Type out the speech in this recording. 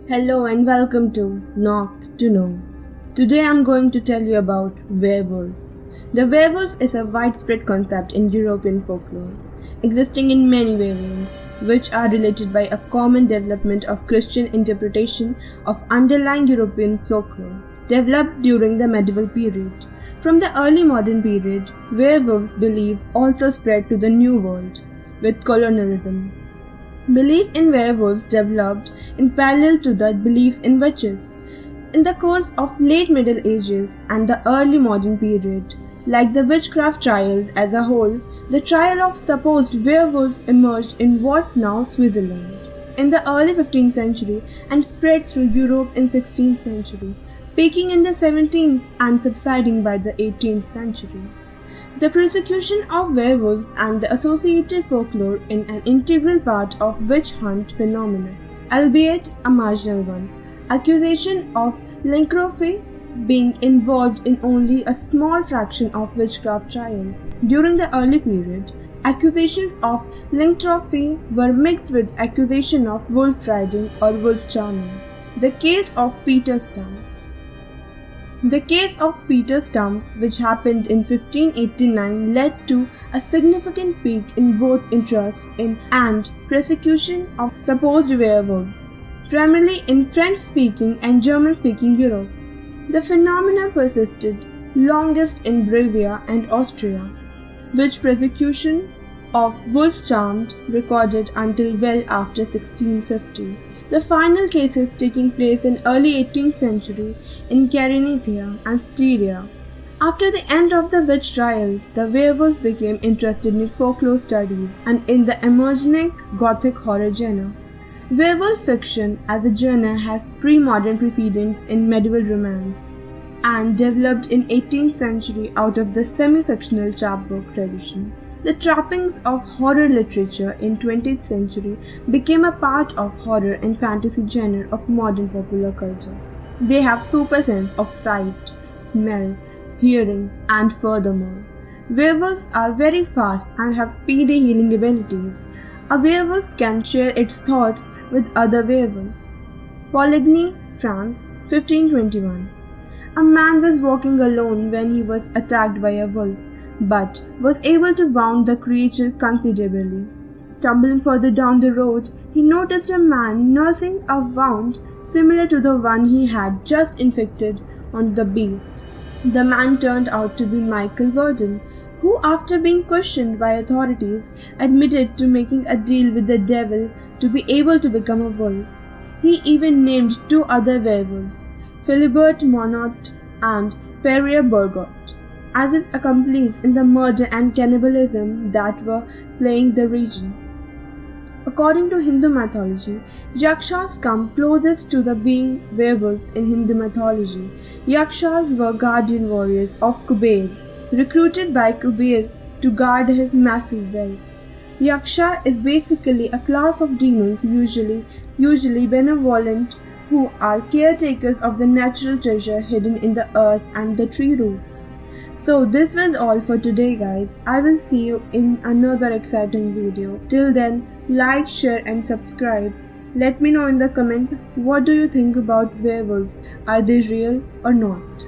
Hello and welcome to Knock to Know. Today I'm going to tell you about werewolves. The werewolf is a widespread concept in European folklore, existing in many variants, which are related by a common development of Christian interpretation of underlying European folklore, developed during the medieval period. From the early modern period, werewolves belief also spread to the New World with colonialism. Belief in werewolves developed in parallel to the beliefs in witches. In the course of late Middle Ages and the early modern period, like the witchcraft trials as a whole, the trial of supposed werewolves emerged in what now Switzerland in the early 15th century and spread through Europe in 16th century, peaking in the 17th and subsiding by the 18th century. The persecution of werewolves and the associated folklore in an integral part of witch hunt phenomena, albeit a marginal one. Accusation of lycanthropy being involved in only a small fraction of witchcraft trials. During the early period, accusations of lycanthropy were mixed with accusation of wolf riding or wolf charming. The case of Peter Stump. The case of Peter Stump, which happened in 1589, led to a significant peak in both interest in and persecution of supposed werewolves, primarily in French-speaking and German-speaking Europe. The phenomena persisted longest in Bavaria and Austria, which persecution of wolf-charmed recorded until well after 1650. The final cases taking place in early 18th century in Carinthia and Styria. After the end of the witch trials, the werewolf became interested in folklore studies and in the emerging Gothic horror genre. Werewolf fiction as a genre has pre-modern precedents in medieval romance and developed in 18th century out of the semi-fictional chapbook tradition. The trappings of horror literature in 20th century became a part of horror and fantasy genre of modern popular culture. They have super sense of sight, smell, hearing, and furthermore, werewolves are very fast and have speedy healing abilities. A werewolf can share its thoughts with other werewolves. Poligny, France, 1521. A man was walking alone when he was attacked by a wolf, but was able to wound the creature considerably. Stumbling further down the road, he noticed a man nursing a wound similar to the one he had just inflicted on the beast. The man turned out to be Michael Worden, who, after being questioned by authorities, admitted to making a deal with the devil to be able to become a wolf. He even named two other werewolves, Philibert Monod and Pierre Bourgot, as his accomplices in the murder and cannibalism that were plaguing the region. According to Hindu mythology, Yakshas come closest to the being werewolves in Hindu mythology. Yakshas were guardian warriors of Kuber, recruited by Kuber to guard his massive wealth. Yaksha is basically a class of demons, usually benevolent, who are caretakers of the natural treasure hidden in the earth and the tree roots. So this was all for today, guys. I will see you in another exciting video. Till then, like, share and subscribe. Let me know in the comments, what do you think about werewolves? Are they real or not?